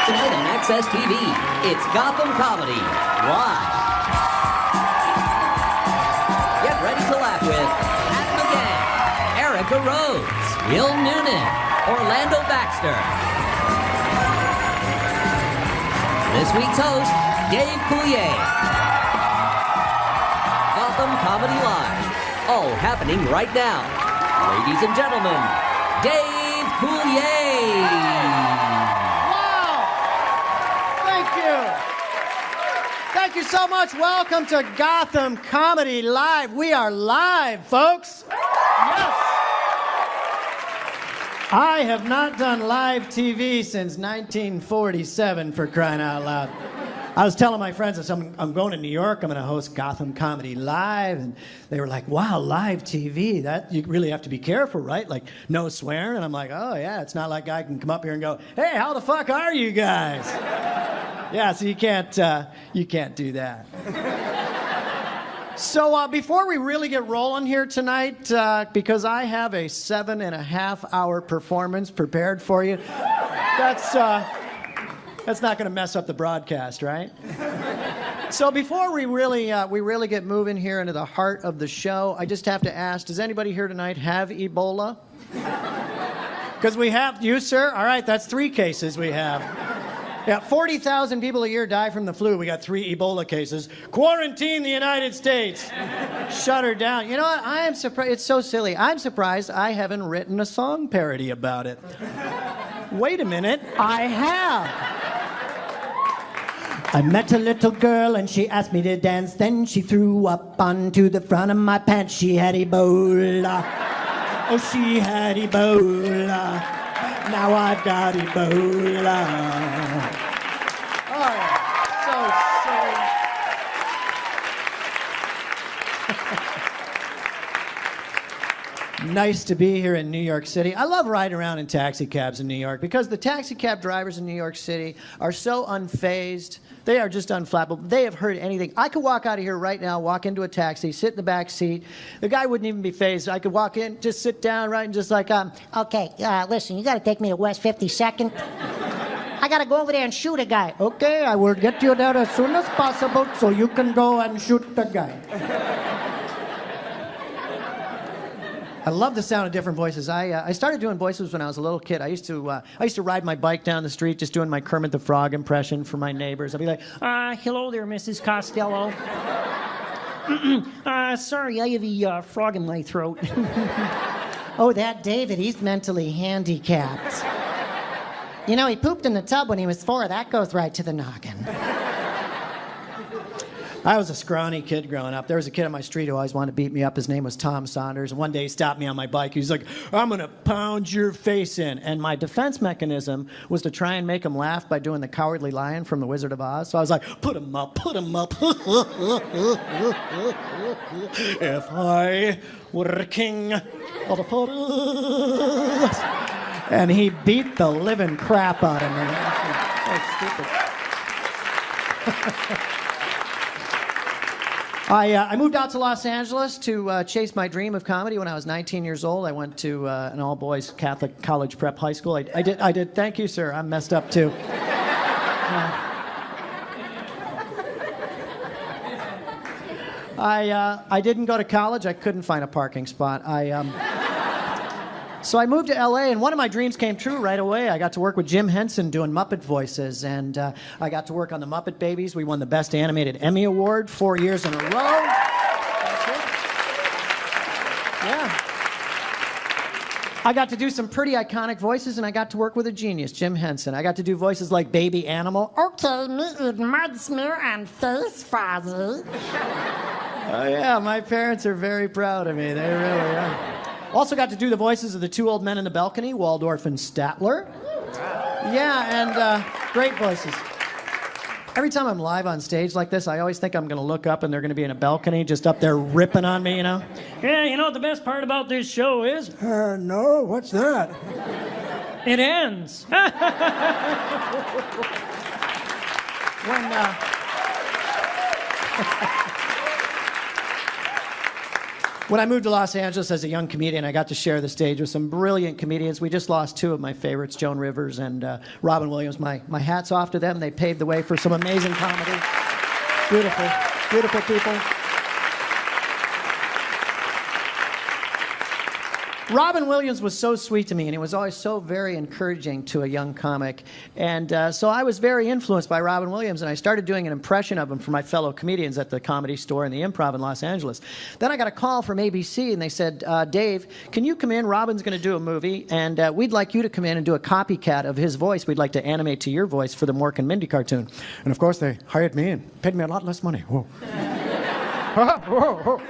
Tonight on Access TV, it's Gotham Comedy Live. Get ready to laugh with Pat McGann, Erica Rhodes, Will Noonan, Orlando Baxter. This week's host, Dave Coulier. Gotham Comedy Live. All happening right now. Ladies and gentlemen, Dave Coulier. Thank you so much. Welcome to Gotham Comedy Live. We are live, folks. Yes. I have not done live TV since 1947, for crying out loud. I was telling my friends, I said, I'm going to New York. I'm going to host Gotham Comedy Live. And they were like, wow, live TV. That you really have to be careful, right? Like, no swearing. And I'm like, oh, yeah, it's not like I can come up here and go, hey, how the fuck are you guys? Yeah, so you can't do that. So before we really get rolling here tonight, because I have a 7.5-hour performance prepared for you, that's not going to mess up the broadcast, right? So before we really get moving here into the heart of the show, I just have to ask, does anybody here tonight have Ebola? Because we have, you, sir? All right, that's 3 cases we have. Yeah, 40,000 people a year die from the flu. We got 3 Ebola cases. Quarantine the United States. Shut her down. You know what? I am surprised. It's so silly. I'm surprised I haven't written a song parody about it. Wait a minute. I have. I met a little girl and she asked me to dance. Then she threw up onto the front of my pants. She had Ebola. Oh, she had Ebola. Now I've got Ebola. Oh, so silly. Nice to be here in New York City. I love riding around in taxi cabs in New York because the taxi cab drivers in New York City are so unfazed. They are just unflappable. They have heard anything. I could walk out of here right now, walk into a taxi, sit in the back seat. The guy wouldn't even be fazed. I could walk in, just sit down, right, and just like, Okay, listen, you got to take me to West 52nd. I got to go over there and shoot a guy. Okay, I will get you there as soon as possible so you can go and shoot the guy. I love the sound of different voices. I started doing voices when I was a little kid. I used to ride my bike down the street just doing my Kermit the Frog impression for my neighbors. I'd be like, Hello there, Mrs. Costello. Sorry, I have the frog in my throat. oh, that David, he's mentally handicapped. You know, he pooped in the tub when he was 4. That goes right to the noggin. I was a scrawny kid growing up. There was a kid on my street who always wanted to beat me up. His name was Tom Saunders. And one day he stopped me on my bike. He was like, I'm going to pound your face in. And my defense mechanism was to try and make him laugh by doing the Cowardly Lion from The Wizard of Oz. So I was like, put him up, put him up. If I were king of the forest. And he beat the living crap out of me. So stupid. I moved out to Los Angeles to chase my dream of comedy when I was 19 years old. I went to an all-boys Catholic college prep high school. I did. Thank you, sir. I'm messed up, too. I didn't go to college. I couldn't find a parking spot. So I moved to LA, and one of my dreams came true right away. I got to work with Jim Henson doing Muppet voices, and I got to work on the Muppet Babies. We won the Best Animated Emmy Award 4 years in a row. Yeah. I got to do some pretty iconic voices, and I got to work with a genius, Jim Henson. I got to do voices like Baby Animal. Okay, me eat mud smear and face fuzzy. Oh, yeah, my parents are very proud of me. They really are. Also got to do the voices of the 2 old men in the balcony, Waldorf and Statler. Yeah, and great voices. Every time I'm live on stage like this, I always think I'm going to look up and they're going to be in a balcony just up there ripping on me, you know? Yeah, you know what the best part about this show is? No, what's that? It ends. When I moved to Los Angeles as a young comedian, I got to share the stage with some brilliant comedians. We just lost two of my favorites, Joan Rivers and Robin Williams. My hat's off to them. They paved the way for some amazing comedy. Beautiful, beautiful people. Robin Williams was so sweet to me, and he was always so very encouraging to a young comic. And so I was very influenced by Robin Williams, and I started doing an impression of him for my fellow comedians at the Comedy Store and the Improv in Los Angeles. Then I got a call from ABC, and they said, Dave, can you come in? Robin's going to do a movie, and we'd like you to come in and do a copycat of his voice. We'd like to animate to your voice for the Mork and Mindy cartoon. And of course, they hired me and paid me a lot less money. Whoa. Whoa, whoa.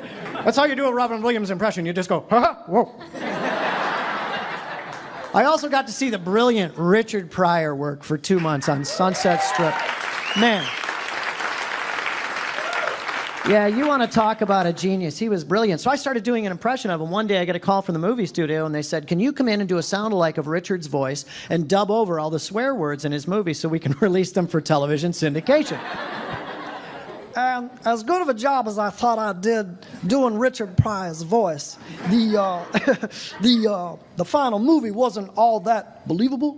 That's how you do a Robin Williams impression. You just go, whoa. I also got to see the brilliant Richard Pryor work for 2 months on Sunset Strip. Man. Yeah, you want to talk about a genius. He was brilliant. So I started doing an impression of him. One day I get a call from the movie studio, and they said, can you come in and do a sound-alike of Richard's voice and dub over all the swear words in his movie so we can release them for television syndication? And as good of a job as I thought I did doing Richard Pryor's voice, the final movie wasn't all that believable.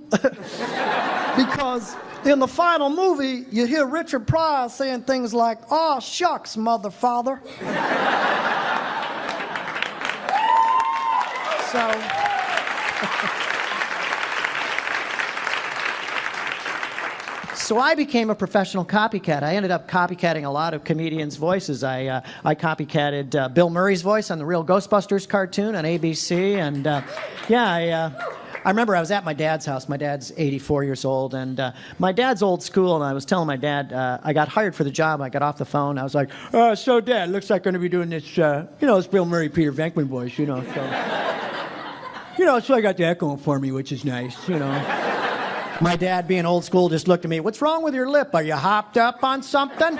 Because in the final movie, you hear Richard Pryor saying things like, "Aw, shucks, mother father." So I became a professional copycat. I ended up copycatting a lot of comedians' voices. I copycatted Bill Murray's voice on the Real Ghostbusters cartoon on ABC. And I remember I was at my dad's house. My dad's 84 years old. And my dad's old school. And I was telling my dad, I got hired for the job. I got off the phone. I was like, so Dad, looks like I'm going to be doing this, this Bill Murray, Peter Venkman voice, So, so I got that going for me, which is nice, My dad, being old school, just looked at me. What's wrong with your lip? Are you hopped up on something?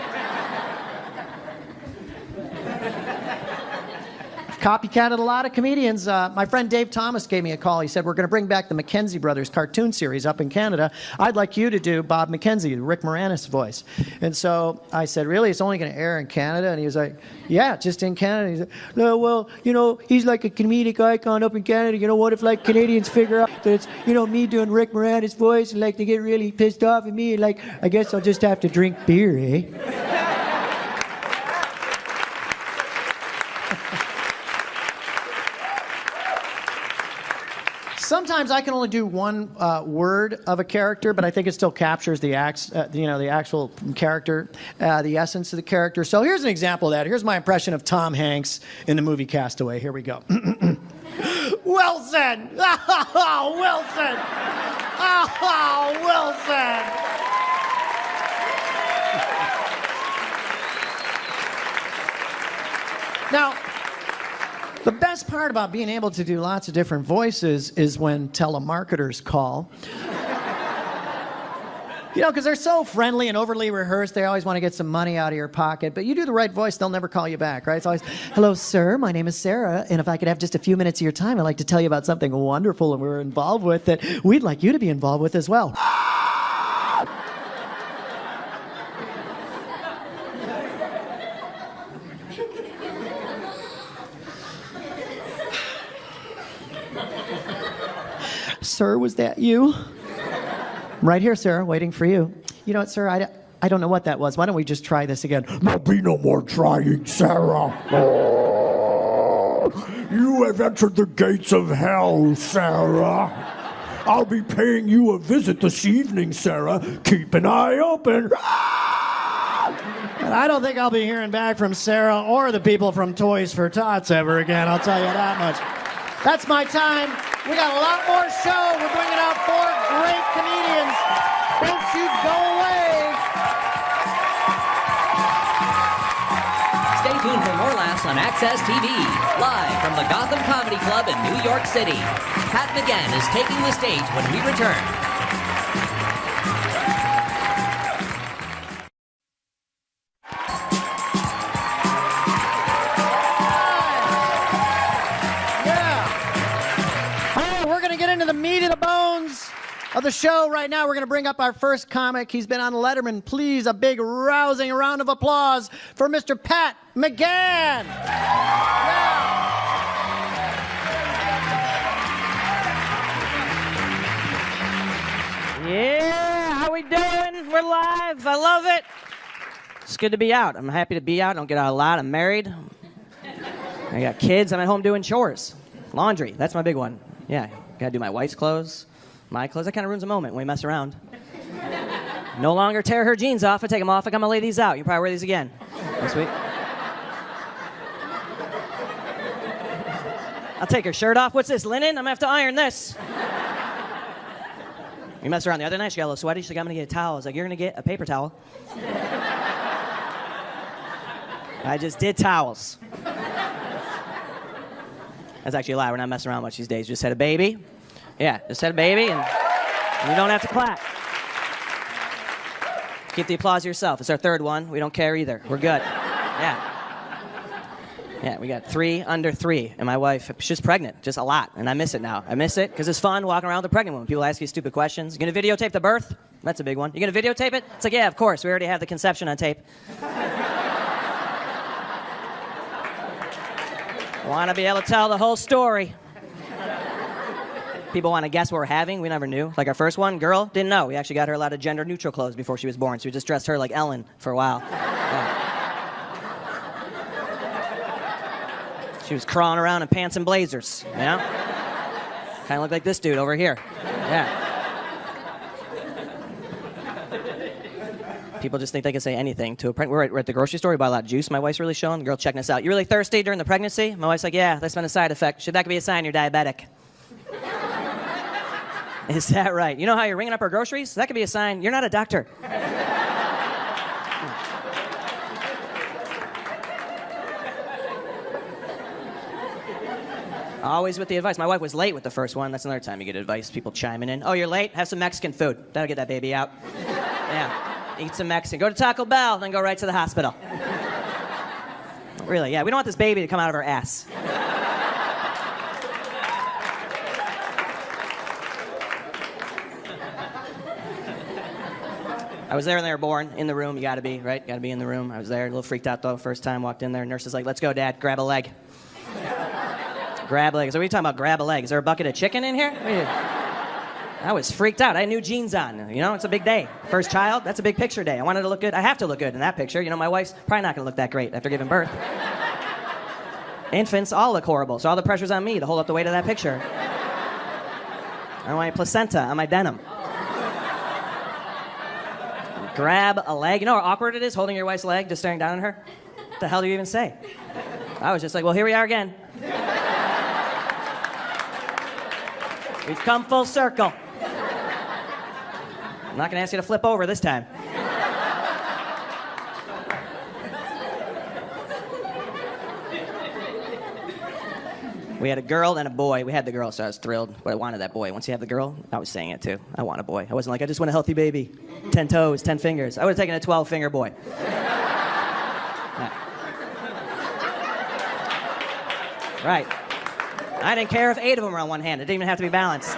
Copycatted a lot of comedians. My friend Dave Thomas gave me a call. He said, we're going to bring back the Mackenzie Brothers cartoon series up in Canada. I'd like you to do Bob Mackenzie, Rick Moranis' voice. And so I said, really? It's only going to air in Canada? And he was like, yeah, just in Canada. He said, no, well, he's like a comedic icon up in Canada. What if, Canadians figure out that it's, me doing Rick Moranis' voice and, they get really pissed off at me and, I guess I'll just have to drink beer, eh? Sometimes I can only do one word of a character, but I think it still captures the actual character, the essence of the character. So here's an example of that. Here's my impression of Tom Hanks in the movie Castaway. Here we go. Wilson! Oh, Wilson! Oh, Wilson! Now, the best part about being able to do lots of different voices is when telemarketers call. Because they're so friendly and overly rehearsed, they always want to get some money out of your pocket. But you do the right voice, they'll never call you back, right? It's always, hello, sir, my name is Sarah, and if I could have just a few minutes of your time, I'd like to tell you about something wonderful and we're involved with that we'd like you to be involved with as well. Sir, was that you? I'm right here, sir, waiting for you. You know what, sir, I don't know what that was. Why don't we just try this again? There'll be no more trying, Sarah. You have entered the gates of hell, Sarah. I'll be paying you a visit this evening, Sarah. Keep an eye open. And I don't think I'll be hearing back from Sarah or the people from Toys for Tots ever again, I'll tell you that much. That's my time. We got a lot more show. We're bringing out 4 great comedians. Don't you go away. Stay tuned for more laughs on Access TV, live from the Gotham Comedy Club in New York City. Pat McGann is taking the stage when we return. We're going to get into the meat of the bones of the the show. Right now, we're going to bring up our first comic. He's been on Letterman. Please, a big, rousing round of applause for Mr. Pat McGann. Yeah, how we doing? We're live. I love it. It's good to be out. I'm happy to be out. I don't get out a lot. I'm married. I got kids. I'm at home doing chores. Laundry. That's my big one. Yeah, gotta do my wife's clothes, my clothes. That kind of ruins a moment when we mess around. No longer tear her jeans off. I take them off. I'm gonna lay these out. You probably wear these again this week. I'll take her shirt off. What's this, linen? I'm gonna have to iron this. We messed around the other night. She got a little sweaty. She's like, I'm gonna get a towel. I was like, you're gonna get a paper towel. I just did towels. That's actually a lie. We're not messing around much these days. Just had a baby. Yeah, just had a baby, and you don't have to clap. Keep the applause to yourself. It's our third one. We don't care either. We're good. Yeah. Yeah, we got 3 under 3. And my wife, she's pregnant, just a lot. And I miss it now. I miss it because it's fun walking around with a pregnant woman. People ask you stupid questions. You going to videotape the birth? That's a big one. You going to videotape it? It's like, yeah, of course. We already have the conception on tape. Want to be able to tell the whole story. People want to guess what we're having. We never knew. Like our first one, girl, didn't know. We actually got her a lot of gender-neutral clothes before she was born. So we just dressed her like Ellen for a while. Yeah. She was crawling around in pants and blazers, you know? Kind of looked like this dude over here. Yeah. People just think they can say anything to a pregnant. We're at the grocery store. We buy a lot of juice. My wife's really showing. The girl checking us out. You really thirsty during the pregnancy? My wife's like, yeah, that's been a side effect. That could be a sign you're diabetic. Is that right? You know how you're ringing up our groceries? That could be a sign you're not a doctor. Always with the advice. My wife was late with the first one. That's another time you get advice. People chiming in. Oh, you're late? Have some Mexican food. That'll get that baby out. Yeah. Eat some Mexican. Go to Taco Bell, then go right to the hospital. Really, yeah. We don't want this baby to come out of her ass. I was there when they were born, in the room. You gotta be, right? Gotta be in the room. I was there, a little freaked out though. First time, walked in there. Nurse is like, let's go, Dad. Grab a leg. Grab a leg. So what are you talking about, grab a leg? Is there a bucket of chicken in here? I was freaked out. I had new jeans on. You know, it's a big day. First child, that's a big picture day. I wanted to look good. I have to look good in that picture. You know, my wife's probably not gonna look that great after giving birth. Infants all look horrible, so all the pressure's on me to hold up the weight of that picture. I want my placenta on my denim. Grab a leg. You know how awkward it is holding your wife's leg, just staring down at her? What the hell do you even say? I was just like, well, here we are again. We've come full circle. I'm not gonna ask you to flip over this time. We had a girl and a boy. We had the girl, so I was thrilled, but I wanted that boy. Once you have the girl, I was saying it too. I want a boy. I wasn't like, I just want a healthy baby. 10 toes, 10 fingers. I would have taken a 12-finger boy. Yeah. Right. I didn't care if 8 of them were on one hand. It didn't even have to be balanced.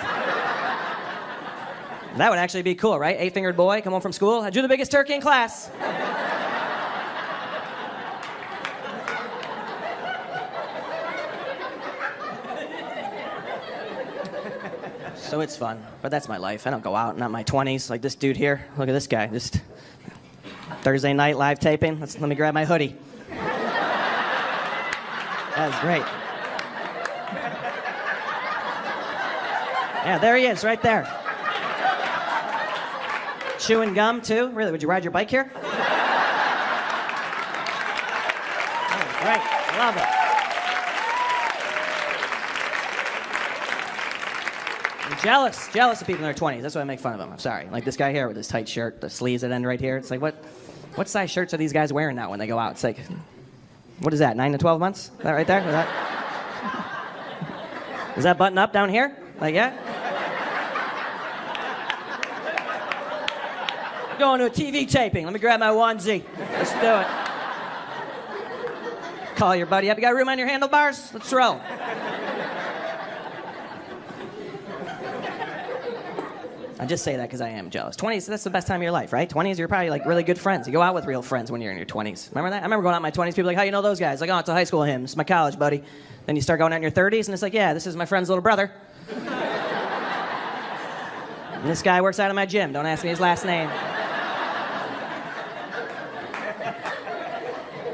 That would actually be cool, right? 8-fingered boy, come home from school. I drew the biggest turkey in class. So it's fun, but that's my life. I don't go out, not my 20s, like this dude here. Look at this guy, just Thursday night live taping. Let me grab my hoodie. That was great. Yeah, there he is, right there. Chewing gum, too? Really, would you ride your bike here? Oh, great, love it. I'm jealous of people in their 20s. That's why I make fun of them. I'm sorry. Like this guy here with his tight shirt, the sleeves that end right here. It's like, what size shirts are these guys wearing now when they go out? It's like, what is that, 9 to 12 months? Is that right there? Is that button up down here? Like, yeah? Going to a TV taping. Let me grab my onesie. Let's do it. Call your buddy up. You got room on your handlebars? Let's roll. I just say that because I am jealous. 20s, that's the best time of your life, right? 20s, you're probably like really good friends. You go out with real friends when you're in your 20s. Remember that? I remember going out in my 20s, people like, how you know those guys? Like, oh, it's a high school hymn. It's my college buddy. Then you start going out in your 30s, and it's like, yeah, this is my friend's little brother. And this guy works out of my gym. Don't ask me his last name.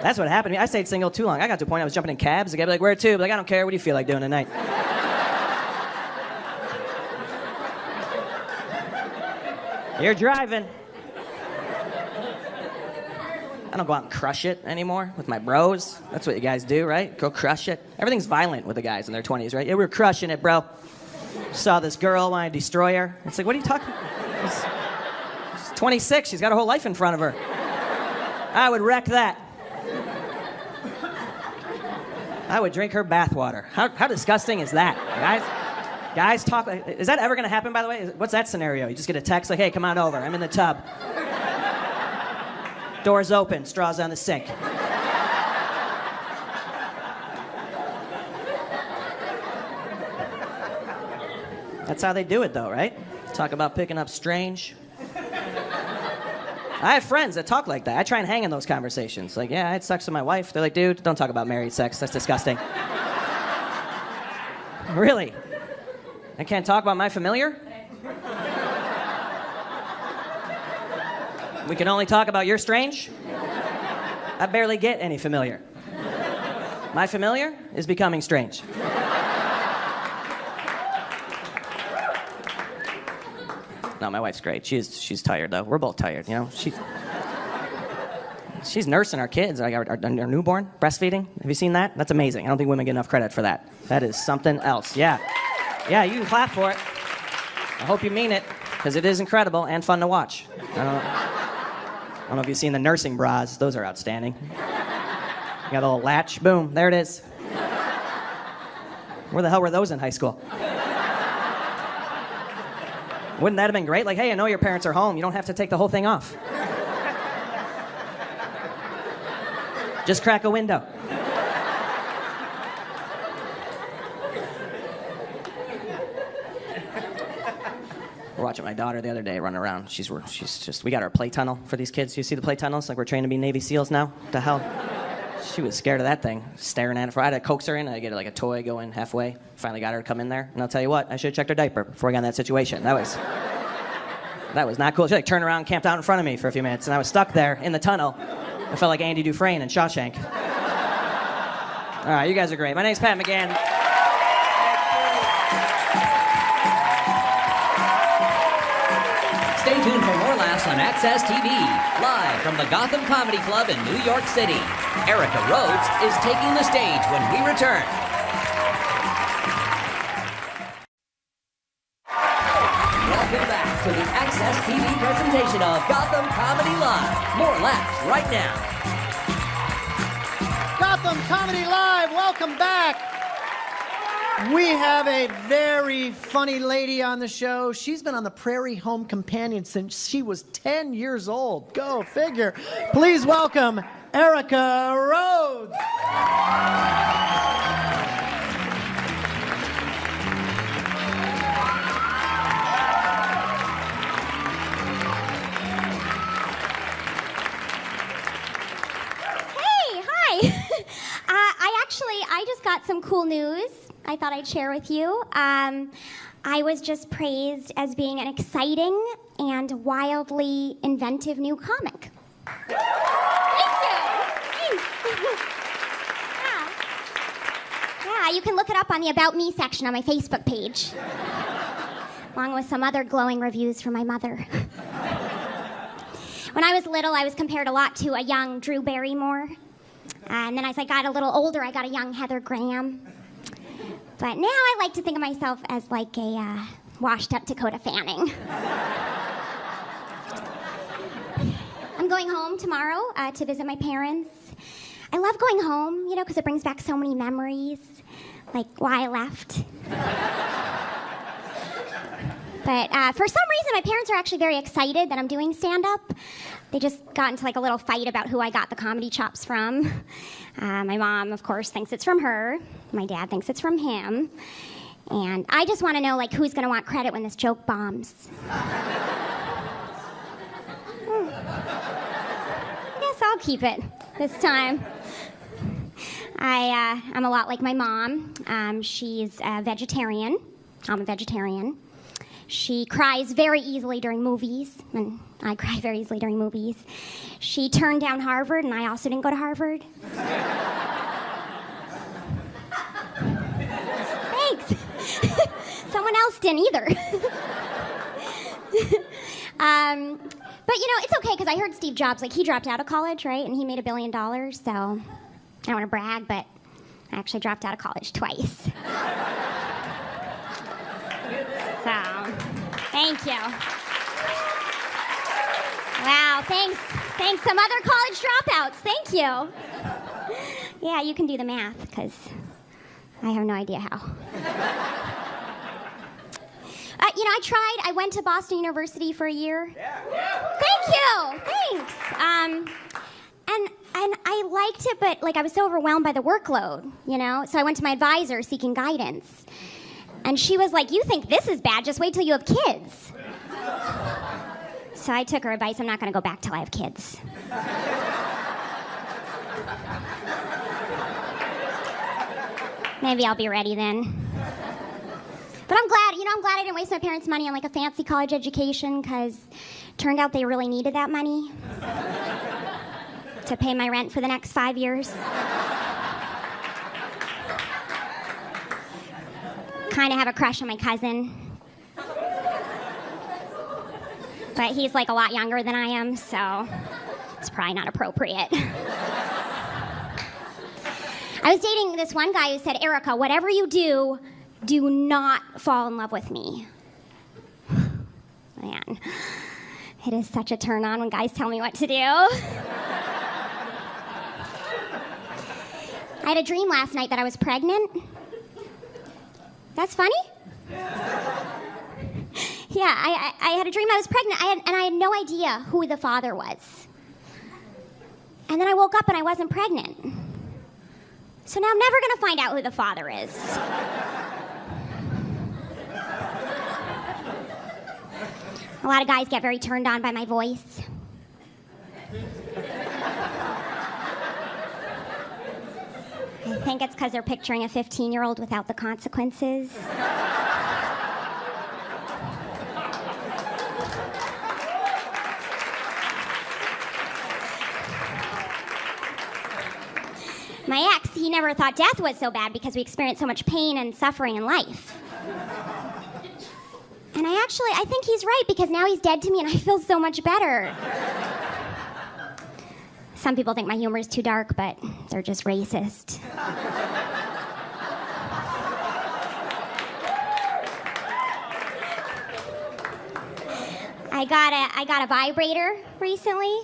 That's what happened to me. I stayed single too long. I got to a point I was jumping in cabs. The guy would be like, where to? But like, I don't care. What do you feel like doing tonight? You're driving. I don't go out and crush it anymore with my bros. That's what you guys do, right? Go crush it. Everything's violent with the guys in their 20s, right? Yeah, we were crushing it, bro. Saw this girl, wanted to destroy her. It's like, what are you talking about? She's 26. She's got her whole life in front of her. I would wreck that. I would drink her bathwater. How disgusting is that, guys talk. Is that ever going to happen, by the way? What's that scenario? You just get a text like, hey, come on over. I'm in the tub. Doors open, straws on the sink. That's how they do it, though, right? Talk about picking up strange. I have friends that talk like that. I try and hang in those conversations. Like, yeah, I had sex with my wife. They're like, dude, don't talk about married sex. That's disgusting. Really? I can't talk about my familiar? We can only talk about your strange? I barely get any familiar. My familiar is becoming strange. No, my wife's great. She's tired, though. We're both tired, you know? She's nursing our kids, like our newborn, breastfeeding. Have you seen that? That's amazing. I don't think women get enough credit for that. That is something else. Yeah. Yeah, you can clap for it. I hope you mean it, because it is incredible and fun to watch. I don't know if you've seen the nursing bras. Those are outstanding. You got a little latch. Boom. There it is. Where the hell were those in high school? Wouldn't that have been great? Like, hey, I know your parents are home. You don't have to take the whole thing off. Just crack a window. We're watching my daughter the other day run around. We got our play tunnel for these kids. You see the play tunnels? Like we're trained to be Navy SEALs now? What the hell? She was scared of that thing, staring at it. I had to coax her in. I get like a toy, go in halfway. Finally got her to come in there. And I'll tell you what, I should have checked her diaper before I got in that situation. That was not cool. She like turned around, camped out in front of me for a few minutes, and I was stuck there in the tunnel. I felt like Andy Dufresne in Shawshank. All right, you guys are great. My name's Pat McGann. Stay tuned for more laughs on Access TV. Live from the Gotham Comedy Club in New York City, Erica Rhodes is taking the stage when we return. Welcome back to the Access TV presentation of Gotham Comedy Live. More laughs right now. Gotham Comedy Live, welcome back. We have a very funny lady on the show. She's been on the Prairie Home Companion since she was 10 years old. Go figure. Please welcome Erica Rhodes. I just got some cool news I thought I'd share with you. I was just praised as being an exciting and wildly inventive new comic. Thank you. Thanks. Yeah, you can look it up on the About Me section on my Facebook page, along with some other glowing reviews from my mother. When I was little, I was compared a lot to a young Drew Barrymore. And then as I got a little older, I got a young Heather Graham. But now I like to think of myself as like a washed-up Dakota Fanning. I'm going home tomorrow to visit my parents. I love going home, because it brings back so many memories, like why I left. But for some reason, my parents are actually very excited that I'm doing stand-up. They just got into like a little fight about who I got the comedy chops from. My mom, of course, thinks it's from her. My dad thinks it's from him. And I just want to know, like, who's going to want credit when this joke bombs. I guess I'll keep it this time. I'm a lot like my mom. She's a vegetarian. I'm a vegetarian. She cries very easily during movies, and I cry very easily during movies. She turned down Harvard, and I also didn't go to Harvard. Thanks. Someone else didn't either. But you know, it's okay because I heard Steve Jobs, like he dropped out of college, right? And he made $1 billion, so I don't want to brag, but I actually dropped out of college twice. So, thank you. Wow, thanks some other college dropouts. Thank you. Yeah, you can do the math because I have no idea how. You know, I went to Boston University for a year. Thank you. Thanks. And I liked it, but like I was so overwhelmed by the workload, you know? So I went to my advisor seeking guidance. And she was like, "You think this is bad, just wait till you have kids." So I took her advice. I'm not going to go back till I have kids. Maybe I'll be ready then. But I'm glad I didn't waste my parents' money on like a fancy college education, because it turned out they really needed that money to pay my rent for the next 5 years. Kind of have a crush on my cousin. But he's like a lot younger than I am, so it's probably not appropriate. I was dating this one guy who said, "Erica, whatever you do, do not fall in love with me." Man, it is such a turn on when guys tell me what to do. I had a dream last night that I was pregnant. That's funny? Yeah, I had a dream I was pregnant, and I had no idea who the father was. And then I woke up and I wasn't pregnant. So now I'm never going to find out who the father is. A lot of guys get very turned on by my voice. I think it's because they're picturing a 15-year-old without the consequences. My ex, he never thought death was so bad because we experienced so much pain and suffering in life. And I think he's right, because now he's dead to me and I feel so much better. Some people think my humor is too dark, but they're just racist. I got a vibrator recently.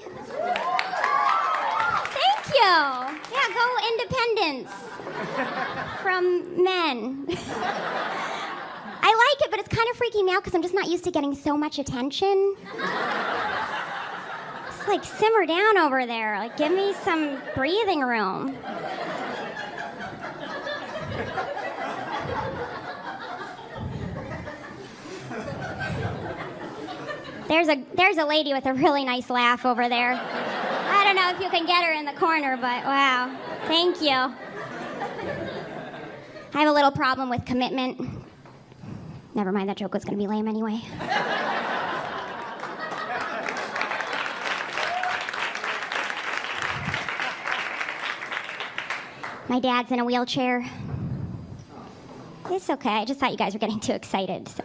Thank you. Yeah, go independence from men. I like it, but it's kind of freaking me out because I'm just not used to getting so much attention. Just like simmer down over there. Like, give me some breathing room. There's a lady with a really nice laugh over there. I don't know if you can get her in the corner, but wow. Thank you. I have a little problem with commitment. Never mind, that joke was going to be lame anyway. My dad's in a wheelchair. It's okay. I just thought you guys were getting too excited. So.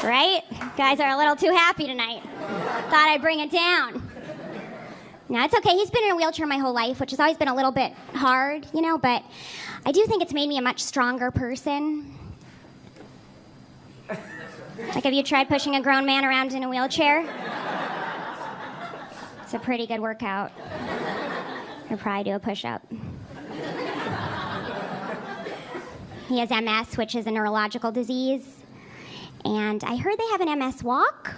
Right? Guys are a little too happy tonight. Thought I'd bring it down. No, it's okay. He's been in a wheelchair my whole life, which has always been a little bit hard, you know, but I do think it's made me a much stronger person. Like, have you tried pushing a grown man around in a wheelchair? It's a pretty good workout. I'd probably do a push-up. He has MS, which is a neurological disease. And I heard they have an MS walk.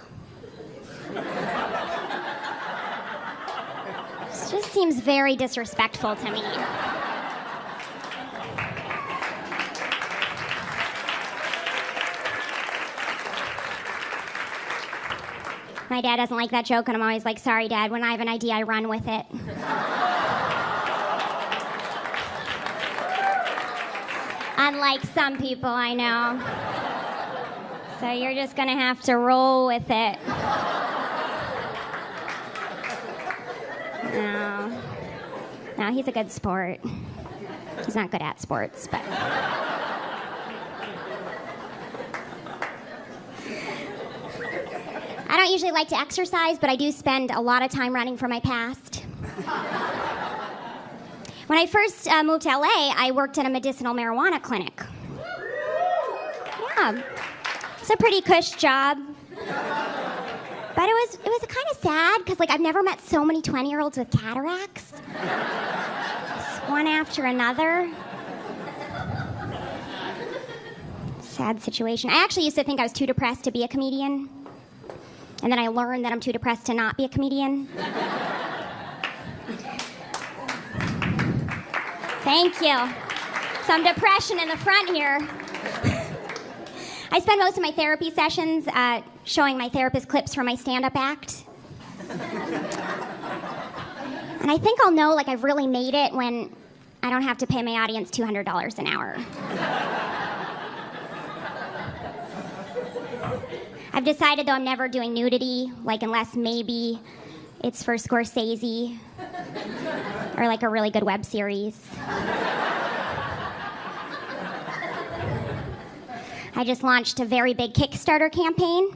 This just seems very disrespectful to me. My dad doesn't like that joke, and I'm always like, sorry, Dad, when I have an idea, I run with it. Unlike some people I know. So you're just gonna have to roll with it. No, he's a good sport. He's not good at sports, but... I don't usually like to exercise, but I do spend a lot of time running from my past. When I first moved to LA, I worked at a medicinal marijuana clinic. Yeah, it's a pretty cush job. But it was kind of sad, because I've never met so many 20-year-olds with cataracts. Just one after another. Sad situation. I actually used to think I was too depressed to be a comedian. And then I learned that I'm too depressed to not be a comedian. Thank you. Some depression in the front here. I spend most of my therapy sessions showing my therapist clips from my stand-up act. And I think I'll know I've really made it when I don't have to pay my audience $200 an hour. I've decided, though, I'm never doing nudity, unless maybe it's for Scorsese or a really good web series. I just launched a very big Kickstarter campaign.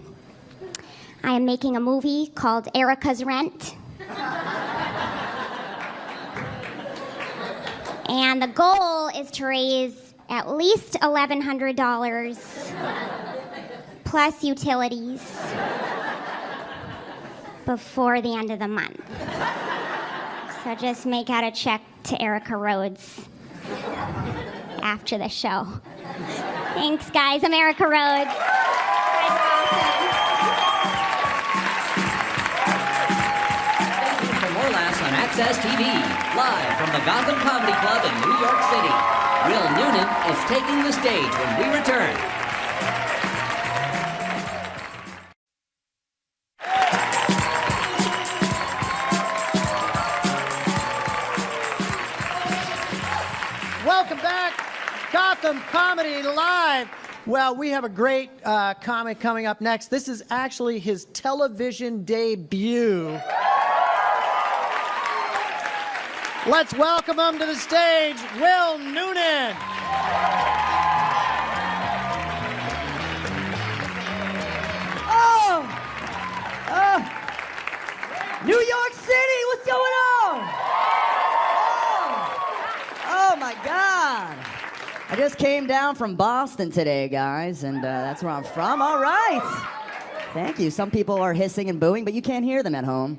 I am making a movie called Erica's Rent. And the goal is to raise at least $1,100 plus utilities before the end of the month. So just make out a check to Erica Rhodes after the show. Thanks, guys. I'm Erica Rhodes. Stay tuned for more laughs on Access TV, live from the Gotham Comedy Club in New York City. Will Noonan is taking the stage when we return. Welcome back, Gotham Comedy Live. Well, we have a great comic coming up next. This is actually his television debut. Let's welcome him to the stage, Will Noonan. New York City, what's going on? Oh my God. I just came down from Boston today, guys, and that's where I'm from. All right. Thank you. Some people are hissing and booing, but you can't hear them at home.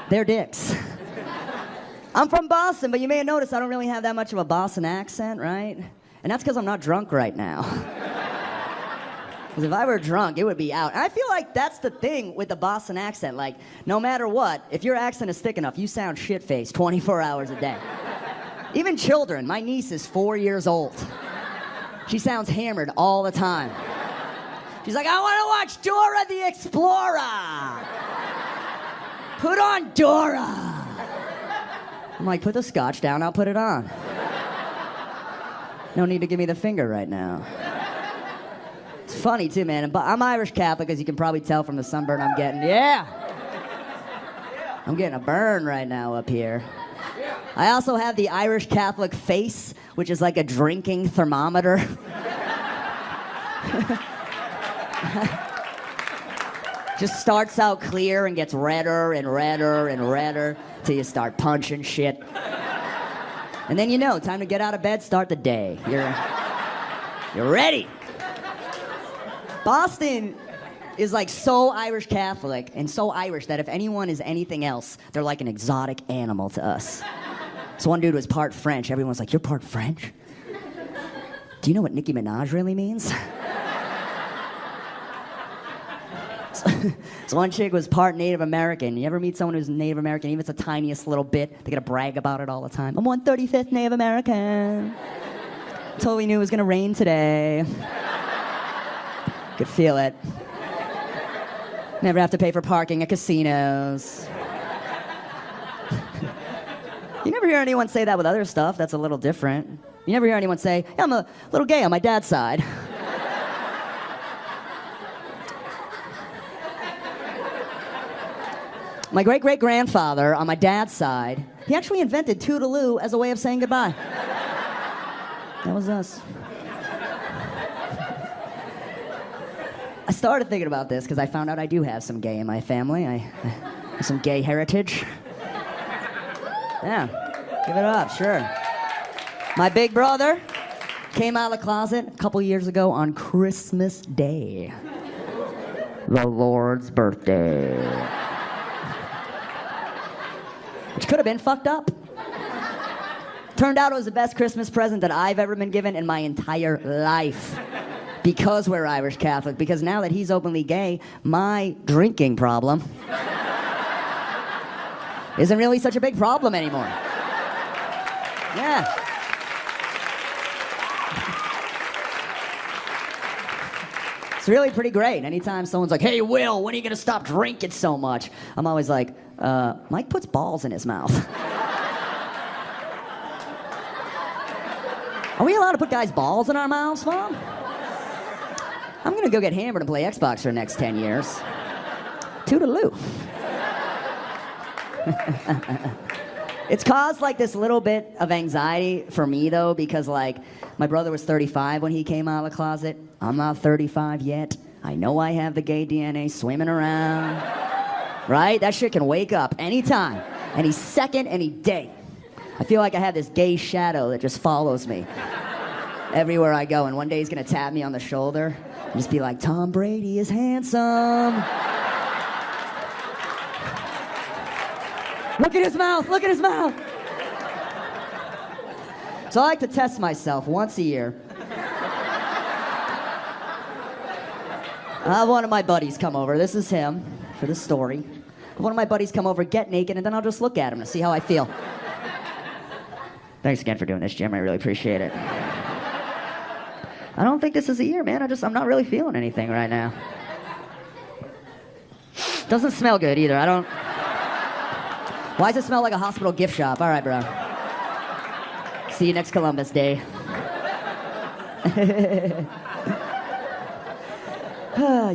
They're dicks. I'm from Boston, but you may have noticed I don't really have that much of a Boston accent, right? And that's because I'm not drunk right now. Because if I were drunk, it would be out. And I feel like that's the thing with the Boston accent. No matter what, if your accent is thick enough, you sound shit-faced 24 hours a day. Even children. My niece is 4 years old. She sounds hammered all the time. She's like, I want to watch Dora the Explorer. Put on Dora. I'm like, put the scotch down, I'll put it on. No need to give me the finger right now. It's funny too, man. But I'm Irish Catholic, as you can probably tell from the sunburn I'm getting. Yeah. I'm getting a burn right now up here. I also have the Irish Catholic face, which is like a drinking thermometer. Just starts out clear and gets redder and redder and redder till you start punching shit. And then time to get out of bed, start the day. You're ready. Boston is so Irish Catholic and so Irish that if anyone is anything else, they're like an exotic animal to us. So one dude was part French. Everyone's like, you're part French? Do you know what Nicki Minaj really means? So one chick was part Native American. You ever meet someone who's Native American, even if it's the tiniest little bit, they gotta brag about it all the time. I'm 135th Native American. Totally knew it was gonna rain today. Could feel it. Never have to pay for parking at casinos. You never hear anyone say that with other stuff that's a little different. You never hear anyone say, yeah, I'm a little gay on my dad's side. My great-great-grandfather on my dad's side, he actually invented Toodaloo as a way of saying goodbye. That was us. I started thinking about this because I found out I do have some gay in my family. I have some gay heritage. Yeah, give it up, sure. My big brother came out of the closet a couple years ago on Christmas Day. The Lord's birthday. Which could have been fucked up. Turned out it was the best Christmas present that I've ever been given in my entire life. Because we're Irish Catholic. Because now that he's openly gay, my drinking problem isn't really such a big problem anymore. Yeah. It's really pretty great. Anytime someone's like, hey, Will, when are you going to stop drinking so much? I'm always like, Mike puts balls in his mouth. Are we allowed to put guys' balls in our mouths, Mom? I'm going to go get hammered and play Xbox for the next 10 years. Toodaloo. It's caused like this little bit of anxiety for me though, because like my brother was 35 when he came out of the closet. I'm not 35 yet. I know I have the gay DNA swimming around. Right? That shit can wake up anytime, any second, any day. I feel like I have this gay shadow that just follows me everywhere I go, and one day he's gonna tap me on the shoulder and just be like, Tom Brady is handsome. Look at his mouth, look at his mouth. So I like to test myself once a year. I have one of my buddies come over, this is him, for this story. I have one of my buddies come over, get naked, and then I'll just look at him to see how I feel. Thanks again for doing this, Jim, I really appreciate it. I don't think this is a year, man, I'm not really feeling anything right now. Doesn't smell good either, I don't... Why does it smell like a hospital gift shop? All right, bro. See you next Columbus Day.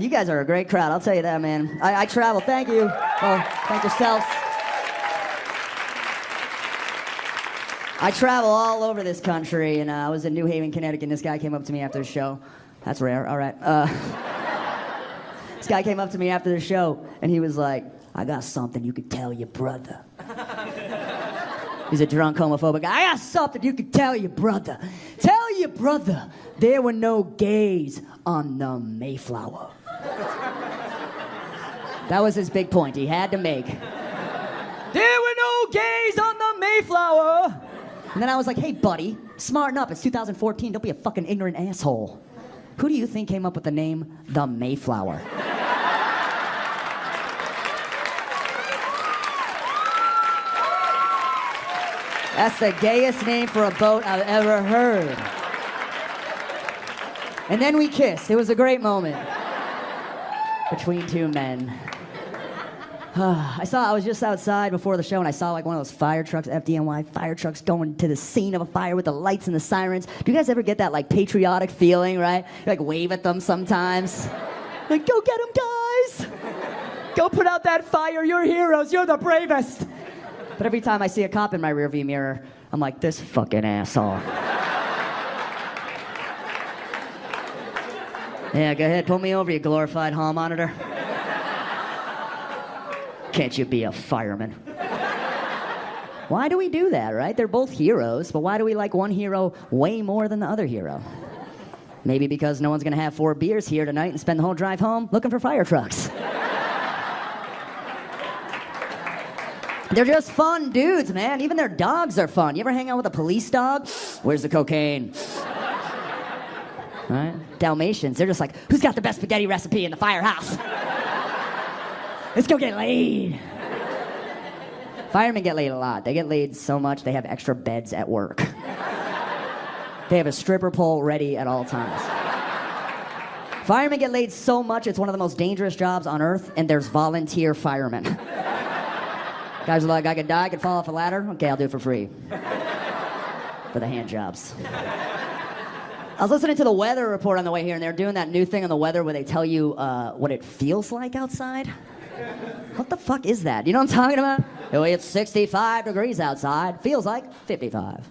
You guys are a great crowd, I'll tell you that, man. I travel, thank you. Oh, thank yourselves. I travel all over this country, and I was in New Haven, Connecticut, and this guy came up to me after the show. That's rare, all right. This guy came up to me after the show, and he was like, I got something you could tell your brother. He's a drunk homophobic guy. I got something you could tell your brother. Tell your brother there were no gays on the Mayflower. That was his big point he had to make. There were no gays on the Mayflower. And then I was like, hey, buddy, smarten up. It's 2014. Don't be a fucking ignorant asshole. Who do you think came up with the name the Mayflower? That's the gayest name for a boat I've ever heard. And then we kissed. It was a great moment between two men. I was just outside before the show and I saw like one of those fire trucks, FDNY fire trucks going to the scene of a fire with the lights and the sirens. Do you guys ever get that like patriotic feeling, right? You like wave at them sometimes. Like, go get them, guys. Go put out that fire. You're heroes. You're the bravest. But every time I see a cop in my rearview mirror, I'm like, this fucking asshole. Yeah, go ahead, pull me over, you glorified hall monitor. Can't you be a fireman? Why do we do that, right? They're both heroes, but why do we like one hero way more than the other hero? Maybe because no one's gonna have 4 beers here tonight and spend the whole drive home looking for fire trucks. They're just fun dudes, man. Even their dogs are fun. You ever hang out with a police dog? Where's the cocaine? Right? Dalmatians, they're just like, who's got the best spaghetti recipe in the firehouse? Let's go get laid. Firemen get laid a lot. They get laid so much they have extra beds at work. They have a stripper pole ready at all times. Firemen get laid so much it's one of the most dangerous jobs on earth, and there's volunteer firemen. Guys are like, I could die, I could fall off a ladder. Okay, I'll do it for free. For the hand jobs. I was listening to the weather report on the way here, and they're doing that new thing on the weather where they tell you what it feels like outside. What the fuck is that? You know what I'm talking about? Oh, it's 65 degrees outside. Feels like 55.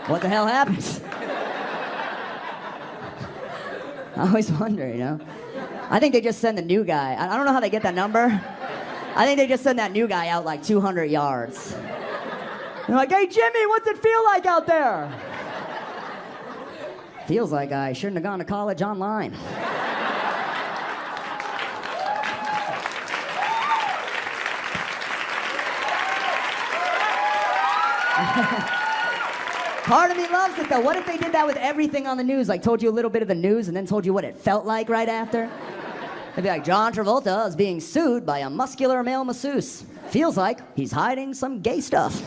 What the hell happens? I always wonder, you know? I think they just send the new guy. I don't know how they get that number. I think they just send that new guy out like 200 yards. They're like, hey, Jimmy, what's it feel like out there? Feels like I shouldn't have gone to college online. Part of me loves it, though. What if they did that with everything on the news? Like, told you a little bit of the news and then told you what it felt like right after? They'd be like, John Travolta is being sued by a muscular male masseuse. Feels like he's hiding some gay stuff.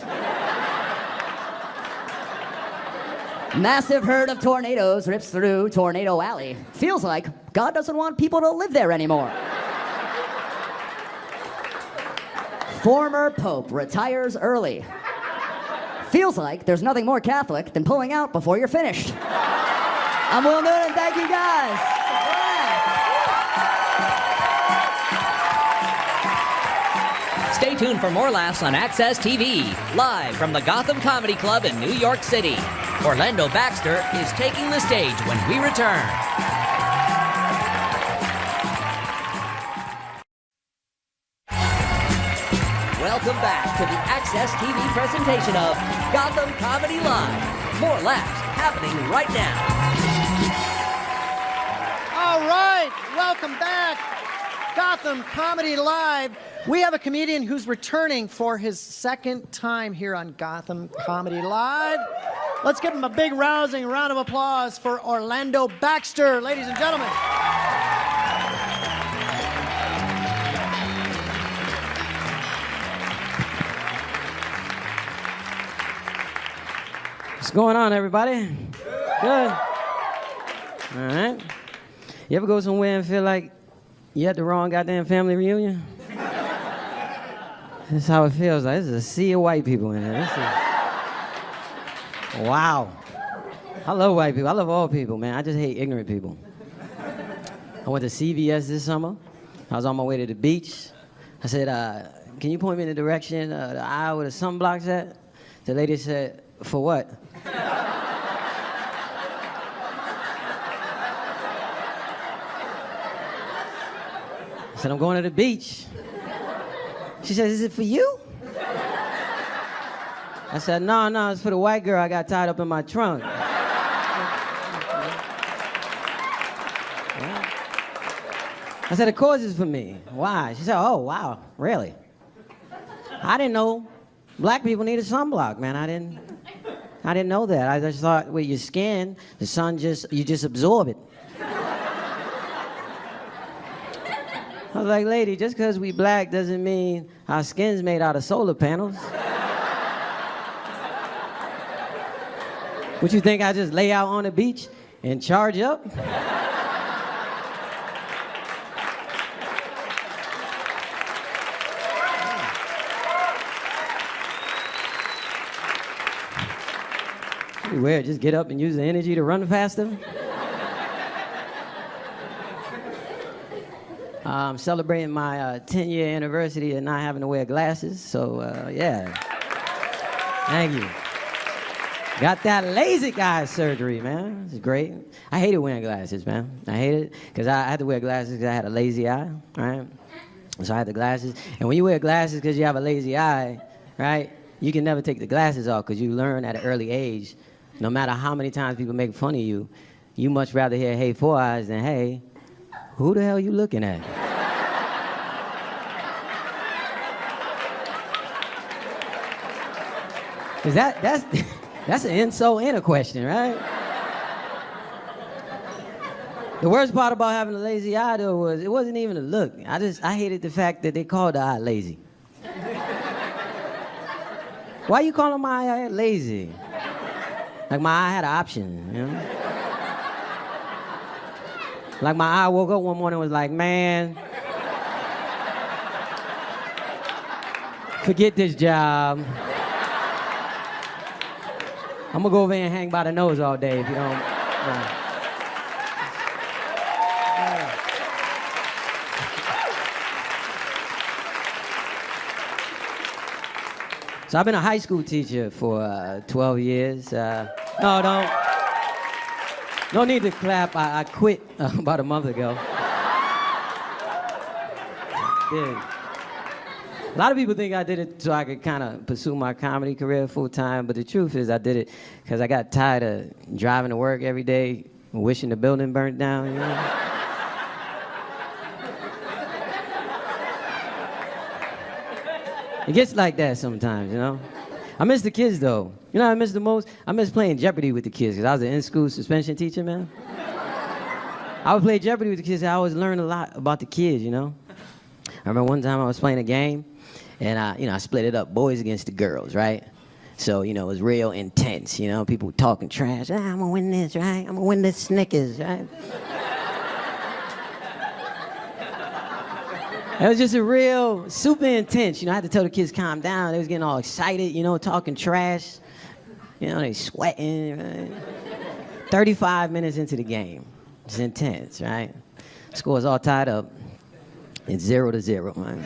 Massive herd of tornadoes rips through Tornado Alley. Feels like God doesn't want people to live there anymore. Former Pope retires early. Feels like there's nothing more Catholic than pulling out before you're finished. I'm Will Noonan. Thank you, guys. Stay tuned for more laughs on Access TV, live from the Gotham Comedy Club in New York City. Orlando Baxter is taking the stage when we return. Welcome back to the Access TV presentation of Gotham Comedy Live. More laughs happening right now. All right, welcome back. Gotham Comedy Live. We have a comedian who's returning for his second time here on Gotham Comedy Live. Let's give him a big rousing round of applause for Orlando Baxter, ladies and gentlemen. What's going on, everybody? Good. All right. You ever go somewhere and feel like you had the wrong goddamn family reunion? That's how it feels. Like, this is a sea of white people in here. Wow. I love white people. I love all people, man. I just hate ignorant people. I went to CVS this summer. I was on my way to the beach. I said, can you point me in the direction the aisle where the sunblock's at? The lady said, for what? I said, I'm going to the beach. She said, is it for you? I said, no, it's for the white girl I got tied up in my trunk. I said, of course it's for me. Why? She said, oh, wow, really? I didn't know black people needed sunblock, man. I didn't know that. I just thought with your skin, the sun you just absorb it. I was like, lady, just because we black doesn't mean our skin's made out of solar panels. What you think I just lay out on the beach and charge up? Weird, just get up and use the energy to run faster? I'm celebrating my 10-year anniversary of not having to wear glasses, so yeah. Thank you. Got that LASIK eye surgery, man. It's great. I hated wearing glasses, man. I hated it because I had to wear glasses because I had a lazy eye, right? So I had the glasses. And when you wear glasses because you have a lazy eye, right, you can never take the glasses off because you learn at an early age, no matter how many times people make fun of you, you much rather hear, hey, Four Eyes than, hey, who the hell you looking at? Is that's an insult and a question, right? The worst part about having a lazy eye, though, was it wasn't even a look. I hated the fact that they called the eye lazy. Why you calling my eye lazy? Like my eye had an option, you know? Like my eye woke up one morning and was like, man, forget this job. I'm gonna go over here and hang by the nose all day if you don't. So I've been a high school teacher for 12 years. No need to clap. I quit about a month ago. Yeah. A lot of people think I did it so I could kind of pursue my comedy career full time, but the truth is I did it because I got tired of driving to work every day, wishing the building burnt down, you know? It gets like that sometimes, you know? I miss the kids, though. You know what I miss the most? I miss playing Jeopardy with the kids, because I was an in-school suspension teacher, man. I would play Jeopardy with the kids, and I always learn a lot about the kids, you know? I remember one time I was playing a game, and I split it up, boys against the girls, right? So, it was real intense, people talking trash. I'm gonna win this, right? I'm gonna win this Snickers, right? It was just a real, super intense. I had to tell the kids calm down. They was getting all excited, talking trash. They sweating, right? 35 minutes into the game. It's intense, right? Score's all tied up. It's 0-0, man.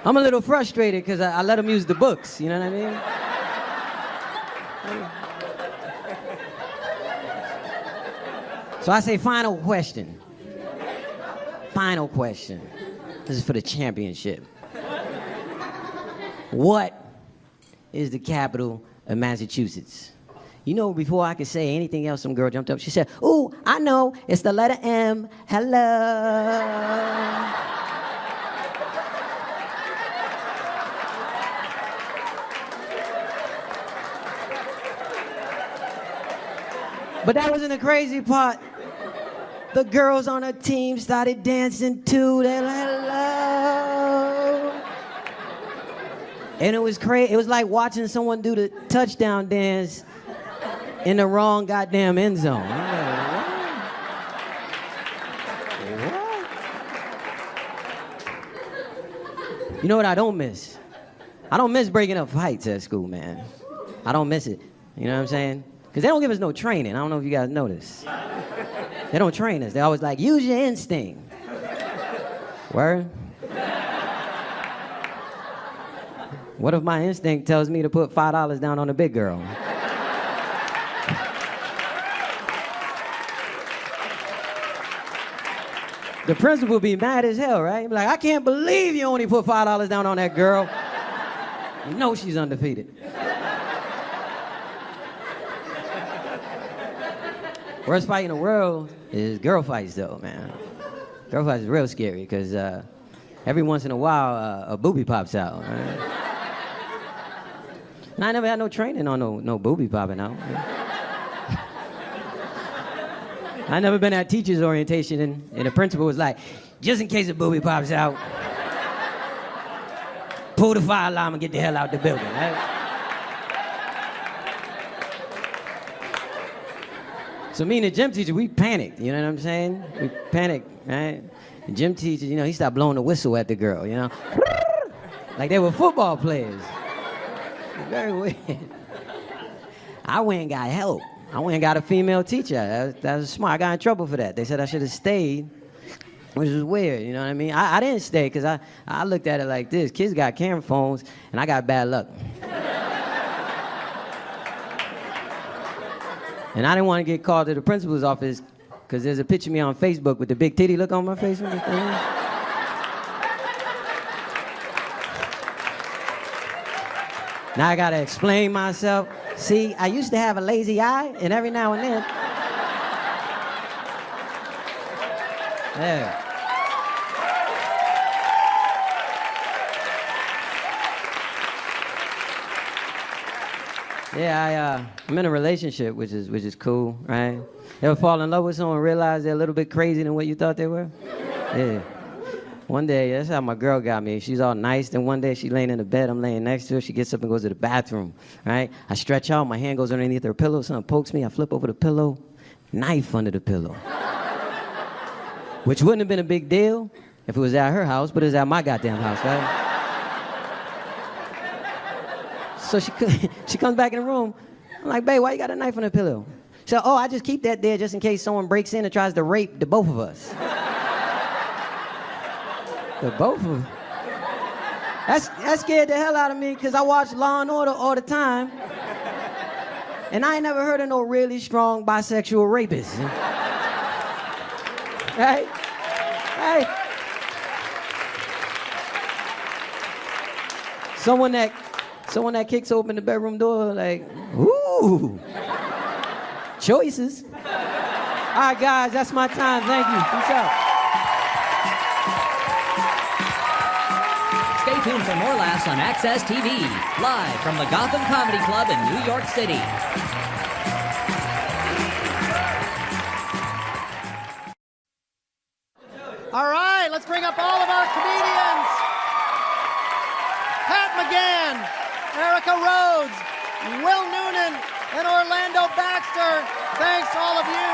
I'm a little frustrated because I let them use the books, you know what I mean? So I say, final question. Final question. This is for the championship. What is the capital of Massachusetts? Before I could say anything else, some girl jumped up. She said, ooh, I know. It's the letter M. Hello. But that wasn't the crazy part. The girls on her team started dancing too. They're like, hello. And it was crazy. It was like watching someone do the touchdown dance in the wrong goddamn end zone. I'm like, what? You know what I don't miss? I don't miss breaking up fights at school, man. I don't miss it. You know what I'm saying? Because they don't give us no training. I don't know if you guys notice. They don't train us. They're always like, use your instinct. Word? What if my instinct tells me to put $5 down on a big girl? The principal be mad as hell, right? Be like, I can't believe you only put $5 down on that girl. You know she's undefeated. Worst fight in the world is girl fights, though, man. Girl fights is real scary, because every once in a while, a boobie pops out, right? And I never had no training on no boobie popping out. I never been at teacher's orientation, and the principal was like, just in case a boobie pops out, pull the fire alarm and get the hell out the building, right? So me and the gym teacher, we panicked, you know what I'm saying? We panicked, right? The gym teacher, he stopped blowing the whistle at the girl, Like they were football players. Very weird. I went and got help. I went and got a female teacher. That was smart. I got in trouble for that. They said I should have stayed, which was weird, you know what I mean? I didn't stay because I looked at it like this. Kids got camera phones, and I got bad luck. And I didn't want to get called to the principal's office because there's a picture of me on Facebook with the big titty look on my face. Now I got to explain myself. See, I used to have a lazy eye, and every now and then... Yeah. Yeah, I'm in a relationship, which is cool, right? Ever fall in love with someone and realize they're a little bit crazy than what you thought they were? Yeah. One day, that's how my girl got me. She's all nice, then one day she laying in the bed, I'm laying next to her, she gets up and goes to the bathroom, right? I stretch out, my hand goes underneath her pillow, something pokes me, I flip over the pillow, knife under the pillow. Which wouldn't have been a big deal if it was at her house, but it's at my goddamn house, right? So she comes back in the room. I'm like, babe, why you got a knife on the pillow? She said, oh, I just keep that there just in case someone breaks in and tries to rape the both of us. The both of them? That scared the hell out of me because I watch Law and Order all the time. And I ain't never heard of no really strong bisexual rapists. Right? Right? Someone that kicks open the bedroom door, like, ooh, choices. All right, guys, that's my time. Thank you. Peace out. Stay tuned for more laughs on Access TV, live from the Gotham Comedy Club in New York City. All right, let's bring up all of our comedians. Pat McGann, Erica Rhodes, Will Noonan, and Orlando Baxter. Thanks all of you.